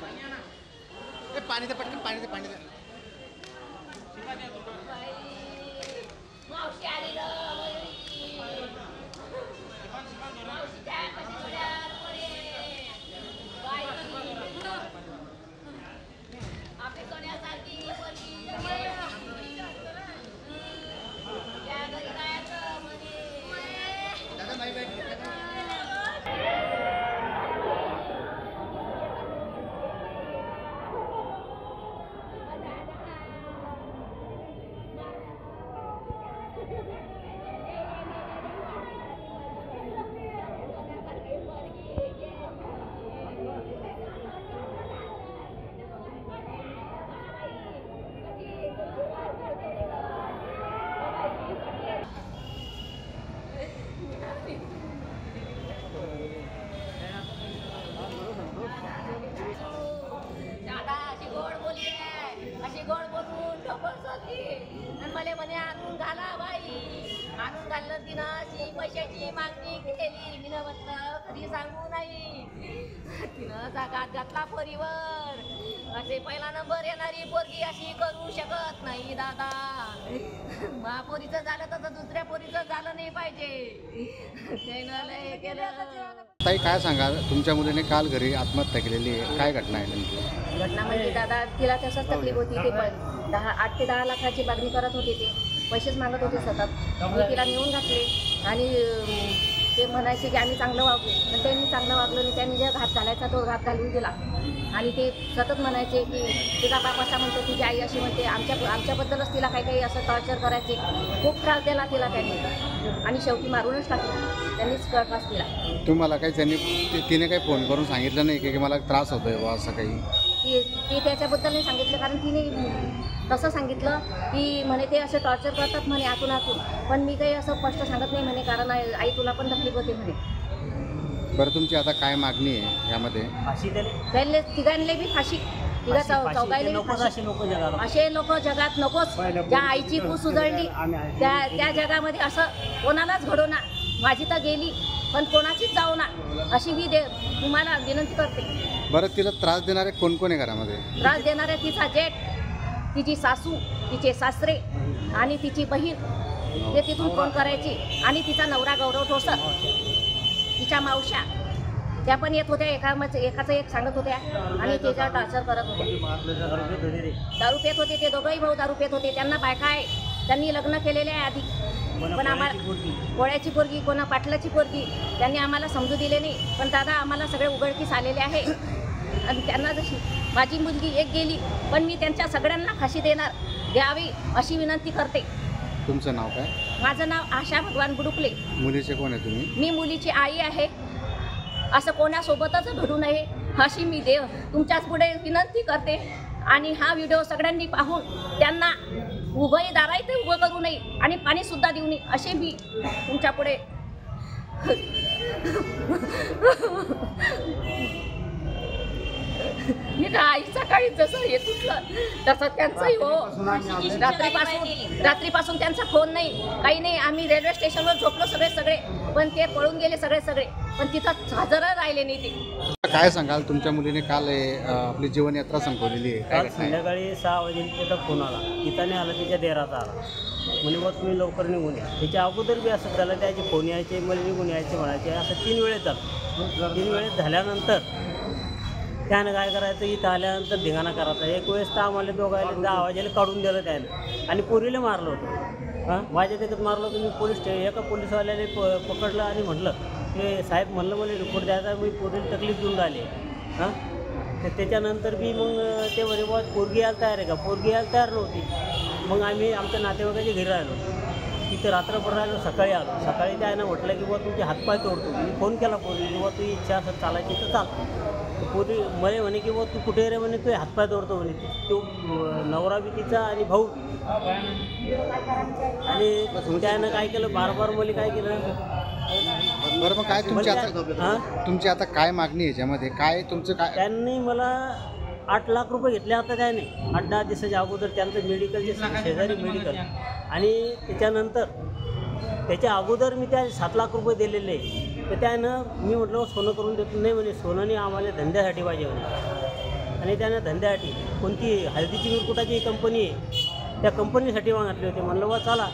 पाणी दे पटकन, पाणी दे, पाणी दे. मला म्हणे आणून घाला बाई, आणून घाललं तिनं अशी पैशाची मागणी केली. मी म्हटलं कधी सांगू नाही. तिनं जागात घातला पोरीवर. असे पहिला नंबर येणारी पोरगी अशी करू शकत नाही दादा. मा पोरीचं झालं तसं दुसऱ्या पोरीचं झालं नाही पाहिजे. त्यानं लय केलं. ताई काय सांगा, तुमच्या मुलीने काल घरी आत्महत्या केलेली आहे, काय घटना आहे नेमकी? घटना म्हणजे दादा तिला तसंच तकलीफ होती. ते पण 8 ते 10 लाखाची मागणी करत होते. ते पैसेच मागत होते सतत. मी तिला नेऊन घातले आणि ते म्हणायचे की आम्ही चांगलं वागू. पण त्यांनी चांगलं वागलं नाही. त्यांनी जे घात घालायचा तो घात घालून दिला. आणि ते सतत म्हणायचे की तुझा बाप असा म्हणतो, तुझी आई अशी म्हणते. आमच्याबद्दलच तिला काही काही असं टॉर्चर करायचे. खूप त्रास दिला तिला त्यांनी आणि शेवटी मारूनच टाकलं. त्यांनीच त्रास दिला. तुम्हाला काही तिने काही फोन करून सांगितलं नाही की मला त्रास होतोय बा असं काही? ती त्याच्याबद्दल नाही सांगितलं, कारण तिने तसं सांगितलं की म्हणे ते असे टॉर्चर करतात म्हणे आतून. पण मी काही असं स्पष्ट सांगत नाही म्हणे, कारण आई तुला पण तकलीफ होते म्हणे. बरं, तुमची आता काय मागणी आहे यामध्ये? त्याला तिघांना बी फाशी, तिघा चौघायला बी फाशी. असे लोक जगात नकोच. ज्या आईची पूस उजळली त्या जगामध्ये असं कोणालाच घडो ना. माझी तर गेली पण कोणाचीच जाऊ ना, अशी मी तुम्हाला विनंती करते. बरं, तिला त्रास देणारे कोण कोण आहे घरामध्ये? त्रास देणारे तिचा जेठ, तिची सासू, तिचे सासरे आणि तिची बहीण. ते तिथून फोन करायची. आणि तिचा नवरा गौरव ठोसर, तिच्या मावश्या त्या पण येत होत्या. एकाचं एक सांगत होत्या आणि त्याच्यावर टॉर्चर करत होते. दारू पेत होते ते दोघंही भाऊ, दारू पेत होते. त्यांना बायका आहे, त्यांनी लग्न केलेले आहे आधी. पण आम्हाला पोळ्याची पोरगी, कोणा पाटलाची पोरगी, त्यांनी आम्हाला समजू दिले नाही. पण दादा आम्हाला सगळे उघडकीस आलेले आहे. आणि त्यांना जशी माझी मुलगी एक गेली, पण मी त्यांच्या सगळ्यांना फाशी द्यावी अशी विनंती करते. तुमचं नाव काय? माझं नाव आशा भगवान बुडुकले. मुलीचे कोण आहे तुम्ही? मी मुलीची आई आहे. असं कोणासोबतच घडू नये अशी मी तुमच्याच पुढे विनंती करते. आणि हा व्हिडिओ सगळ्यांनी पाहून त्यांना उभंही दाराही उभं करू नये आणि पाणीसुद्धा देऊ नये असे मी तुमच्या पुढे आई सकाळी जसं येत उठलं तसं त्यांचंही हो. रात्रीपासून त्यांचा फोन नाही, काही नाही. आम्ही रेल्वे स्टेशनवर झोपलो सगळे, पण ते पळून गेले सगळे. पण तिथं हजर राहिले नाही ते. काय सांगाल, तुमच्या मुलीने काल आपली जीवनयात्रा संपवलेली आहे, काल संध्याकाळी 6 वाजे त्याचा फोन आला. तिथं आला, तिच्या देराचा आला. म्हणजे मग तुम्ही लवकर निघून या. त्याच्या अगोदर बी असं झालं, त्याचे फोन यायचे, मला निघून यायचे म्हणायचे. असं 3 वेळेस झालं. 3 वेळेस झाल्यानंतर त्यानं काय करायचं, इथं आल्यानंतर धिंगाणा करायचा. एक वेळेस तर आम्हाला दोघायला 10 वाजेला काढून दिलं त्यानं आणि पोरीला मारलं होतं. माझ्या देखत मारलं होतं. मी पोलीस एका पोलीसवाल्याने पकडलं आणि म्हटलं ते साहेब म्हणलं मला रिपोर्ट द्यायचा, मी पोरीला तकलीफ देऊन राहिली. तर त्याच्यानंतर बी मग ते म्हणे बुवा पोरगी यायला तयार आहे का? पोरगी यायला तयार नव्हती. मग आम्ही आमच्या नातेवाईकाच्या घरी राहिलो. तिथे रात्रभर राहिलो. सकाळी आलो. सकाळी त्यानं म्हटलं की बुवा तुझे हातपाय तोडतो. मी फोन केला पोरी, बुवा तू इच्छा असं चालायची तर चाल. पोरी मला म्हणे की बुवा तू कुठे रे म्हणे, तू हातपाय तोडतो म्हणे. तो नवरा बी तिचा आणि भाऊ आणि त्यानं काय केलं, बार मला काय केलं. बरं, मग काय तुमची आता काय मागणी आहे याच्यामध्ये? काय तुमचं काय? त्यांनी मला 8 लाख रुपये घेतले होते त्याने 8-10 दिवसाच्या अगोदर. त्यांचं मेडिकलचे शेजारी मेडिकल. आणि त्याच्यानंतर त्याच्या अगोदर मी त्या 7 लाख रुपये दिलेले. तर त्यानं मी म्हटलं सोनं करून देतो. नाही म्हणे, सोनं नाही, आम्हाला धंद्यासाठी पाहिजे म्हणे. आणि त्यानं धंद्यासाठी कोणती हळदीची मिरकुटाची कंपनी आहे त्या कंपनीसाठी मागितले होते. म्हणलं बा चला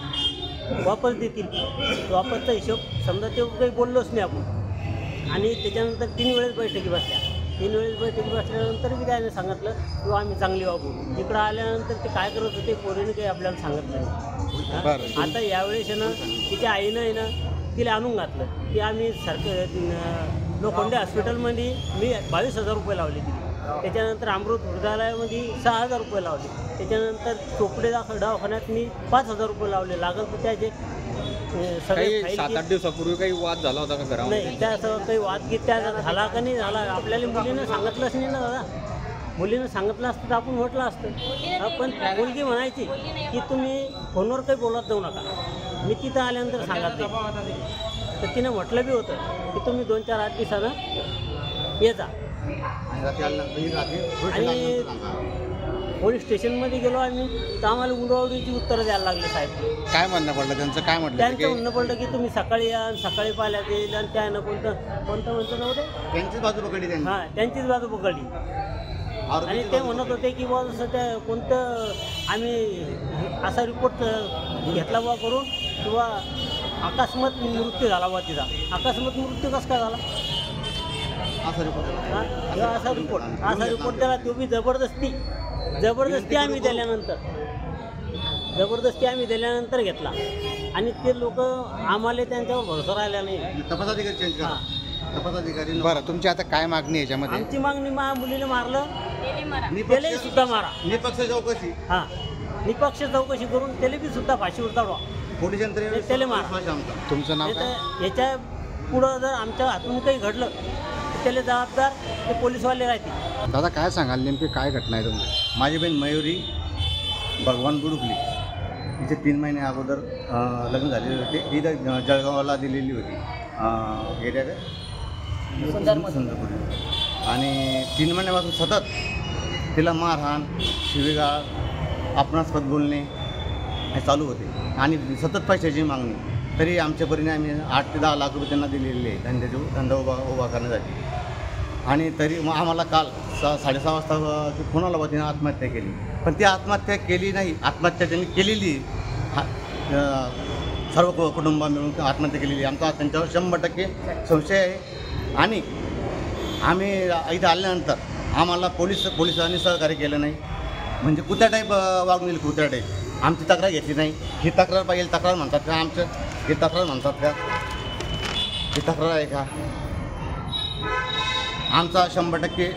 वापस देतील. वापसचा हिशोब समजा ते काही बोललोच नाही आपण. आणि त्याच्यानंतर 3 वेळेस बैठकी बसल्या. 3 वेळेस बैठकी बसल्यानंतर मी त्याने सांगितलं किंवा आम्ही चांगली वागू. इकडं आल्यानंतर ते काय करत होते पोरीने काही आपल्याला सांगितलं नाही. आता यावेळेस आहे ना तिच्या आईनं आहे ना तिला आणून घातलं की आम्ही लोखंडे हॉस्पिटलमध्ये मी 22,000 रुपये लावले तिला. त्याच्यानंतर अमृत हृदयालयामध्ये 6,000 रुपये लावले. त्याच्यानंतर चोपडे दवाखान्यात मी 5,000 रुपये लावले. लागल तर त्याचे सगळे 7-8 दिवसापूर्वी काही वाद झाला होता का घरामध्ये? नाही, त्यासह काही वादगीत त्या झाला का नाही झाला. आपल्याला मुलीनं सांगितलंच नाही ना दादा. मुलीनं सांगितलं असतं तर आपण म्हटलं असतं. पण मुलगी म्हणायची की तुम्ही फोनवर काही बोलत जाऊ नका, मी तिथं आल्यानंतर सांगत नाही. तर तिनं म्हटलं बी होतं की तुम्ही 2-4-8 दिवसानं ये जा. आणि पोलीस स्टेशनमध्ये गेलो आम्ही तर आम्हाला उडवाउडीची उत्तरं द्यायला लागली. साहेब काय म्हणणं पडलं त्यांचं? काय म्हटलं त्यांचं म्हणणं पडलं की तुम्ही सकाळी या आणि सकाळी पाहिल्यात येईल आणि त्यानं कोणतं म्हणतं नव्हते. त्यांचीच बाजू पकडली त्यांनी. हां, त्यांचीच बाजू पकडली. आणि ते म्हणत होते की बुवा जसं त्या कोणतं आम्ही असा रिपोर्ट घेतला बुवा करून किंवा अकस्मात मृत्यू झाला बुवा तिचा. अकस्मात मृत्यू कसं काय झाला? असा रिपोर्ट त्याला तो बी जबरदस्ती आम्ही दिल्यानंतर घेतला. आणि ते लोक आम्हाला त्यांच्यावर भरोसा राहिला नाही. तपासाधिकारी बरं, तुमची आता काय मागणी आहे याच्यामध्ये? आमची मागणी मुलीला मारलं त्याला सुद्धा मारा. निपक्ष चौकशी. हां, निपक्ष चौकशी करून त्याला बी सुद्धा फाशीवर चढवा. पोलीस यंत्रणेने त्याला मारा. तुमचं नाव काय? याच्या पुढं जर आमच्या हातून काही घडलं तर त्याला जबाबदार ते पोलीसवाले राहतील. दादा काय सांगाल, नेमकी काय घटना आहे तुमची? माझी बहीण मयुरी भगवान बुडुकली, तिचे 3 महिने अगोदर लग्न झालेले होते. ती जळगावला दिलेली होती एरिया काय सुंदरपुरी. आणि 3 महिन्यापासून सतत तिला मारहाण, शिवीगाळ, आपणास्पद बोलणे हे चालू होते. आणि सतत पैशाची मागणी. तरी आमच्या परीने आम्ही 8 ते 10 लाख रुपये त्यांना दिलेले आहे धंदा उभा करण्यासाठी. आणि तरी मग आम्हाला काल 6:30 वाजता ती फोन आला, तिने आत्महत्या केली. पण ती आत्महत्या केली नाही. आत्महत्या त्यांनी केलेली सर्व कुटुंबा मिळून आत्महत्या केलेली. आमचा त्यांच्यावर 100% संशय आहे. आणि आम्ही इथं आल्यानंतर आम्हाला पोलिसांनी सहकार्य केलं नाही. म्हणजे कुत्या टाईप वागून दिली, कुत्या टाईप. आमची तक्रार घेतली नाही. ही तक्रार पाहिजे तक्रार म्हणतात का? आमचं हे तक्रार म्हणतात का? ही तक्रार आहे का? आमचा 100%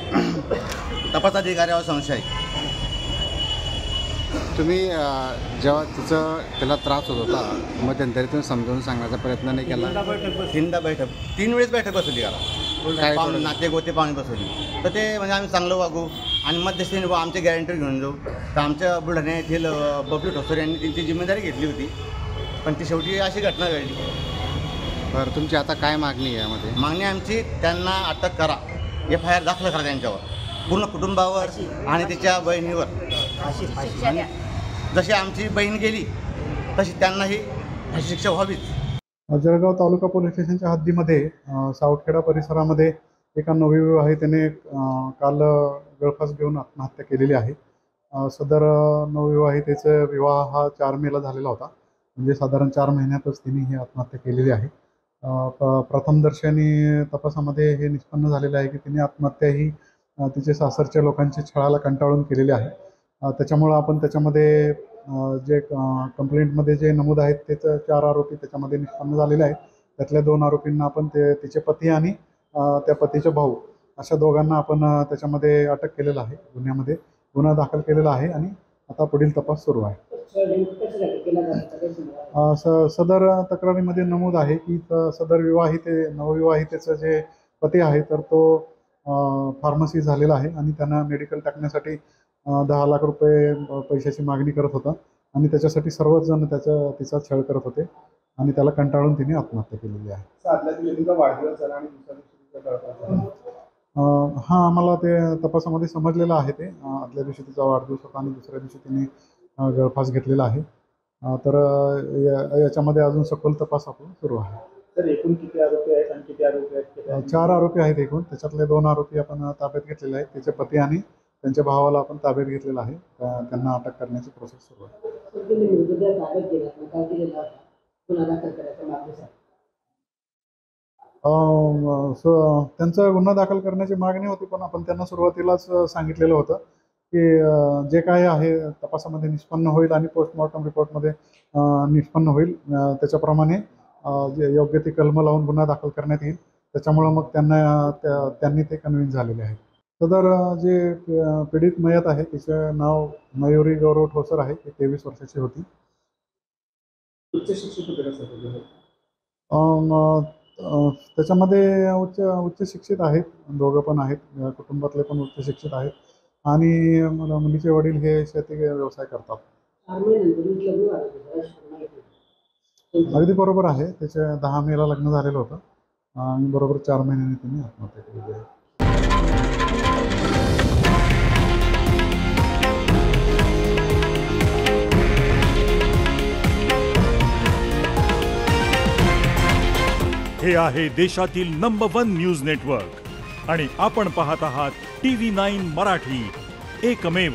तपास अधिकाऱ्यावर संशय आहे. तुम्ही जेव्हा त्याला त्रास होत होता मध्यंतरी तुम्ही समजावून सांगण्याचा प्रयत्न नाही केला? 3दा बैठक 3 वेळेस बैठक बसवली काय पाहुणे नाते गोते पाहुणे बसवली. तर ते म्हणजे आम्ही चांगलं वागू आणि मध्यस्थीने आमचे गॅरंटी घेऊन जाऊ. तर आमच्या बुलढाणा येथील बबलू ठोसर यांनी त्यांची जिम्मेदारी घेतली होती. पण ती शेवटी अशी घटना घडली. बरं, तुमची आता काय मागणी आहे यामध्ये? मागणी आमची त्यांना अटक करा, FIR दाखल करा त्यांच्यावर, पूर्ण कुटुंबावर आणि त्याच्या बहिणीवर. आणि जशी आमची बहीण गेली तशी त्यांनाही शिक्षा व्हावीच. जळगाव तालुका पोलीस स्टेशनच्या हद्दीमध्ये सावखेडा परिसरामध्ये एका नवविवाहितेने काल गळफास घेऊन आत्महत्या केलेली आहे. सदर नवविवाहितेचा विवाह हा 4 मेला झालेला होता. म्हणजे साधारण 4 महिन्यातच तिने ही आत्महत्या केलेली आहे. प्रथमदर्शनी तपासामध्ये हे निष्पन्न झालेलं आहे की तिने आत्महत्या ही तिचे सासरच्या लोकांची छळाला कंटाळून केलेली आहे. त्याच्यामुळं आपण त्याच्यामध्ये जे कंप्लेंटमध्ये जे नमूद आहेत त्याचं 4 आरोपी त्याच्यामध्ये निष्पन्न झालेले आहेत. त्यातल्या 2 आरोपींना आपण तिचे पती आणि त्या पतीचे भाऊ अशा दोघांना आपण त्याच्यामध्ये अटक केलेलं आहे. गुन्ह्यामध्ये गुन्हा दाखल केलेला आहे आणि आता पुढील तपास सुरू आहे. सदर तक्रारीमध्ये नमूद आहे की सदर नवविवाहितेचं जे पती आहे तर तो फार्मसी झालेला आहे आणि त्यांना मेडिकल टाकण्यासाठी 10 लाख रुपये पैशाची मागणी करत होता. आणि त्याच्यासाठी सर्वच जण तिचा छळ करत होते आणि त्याला कंटाळून तिने आत्महत्या केलेली आहे. हां, आम्हाला ते तपासामध्ये समजलेलं आहे. ते आदल्या दिवशी तिचा वाढदिवस होता आणि दुसऱ्या दिवशी तिने गळफास घेतलेला आहे. तर याच्यामध्ये अजून सखोल तपास आपण सुरू आहे. तर एकूण किती आरोपी आहेत आणि किती आरोपी आहेत? 4 आरोपी आहेत एकूण. त्याच्यातले 2 आरोपी आपण ताब्यात घेतलेले आहेत, त्याचे पती आणि त्यांच्या भावाला आपण ताब्यात घेतलेलं आहे. त्यांना अटक करण्याची प्रोसेस सुरू आहे. त्यांचा गुन्हा दाखल करण्याची मागणी होती, पण आपण त्यांना सुरुवातीलाच सांगितलेलं होतं की जे काय आहे तपासामध्ये निष्पन्न होईल आणि पोस्टमॉर्टम रिपोर्टमध्ये निष्पन्न होईल त्याच्याप्रमाणे जे योग्य ती कलमं लावून गुन्हा दाखल करण्यात येईल. त्याच्यामुळं मग त्यांनी ते कन्व्हिन्स झालेले आहेत. सदर जे पीडित मयत आहे तिचं नाव मयुरी गौरव ठोसर आहे. ती 23 वर्षाची होती. उच्च शिक्षित होते का सर? त्याच्यामध्ये उच्च शिक्षित आहेत, दोघं पण आहेत, कुटुंबातले पण उच्च शिक्षित आहेत आणि मुलीचे वडील हे शेती व्यवसाय करतात. अगदी बरोबर आहे. त्याच्या 10 मेला लग्न झालेलं होतं आणि बरोबर 4 महिन्यांनी त्यांनी आत्महत्या केलेली आहे. हे आहे देशातील नंबर 1 न्यूज नेटवर्क आणि आपण पाहत आहात TV9 मराठी, एकमेव.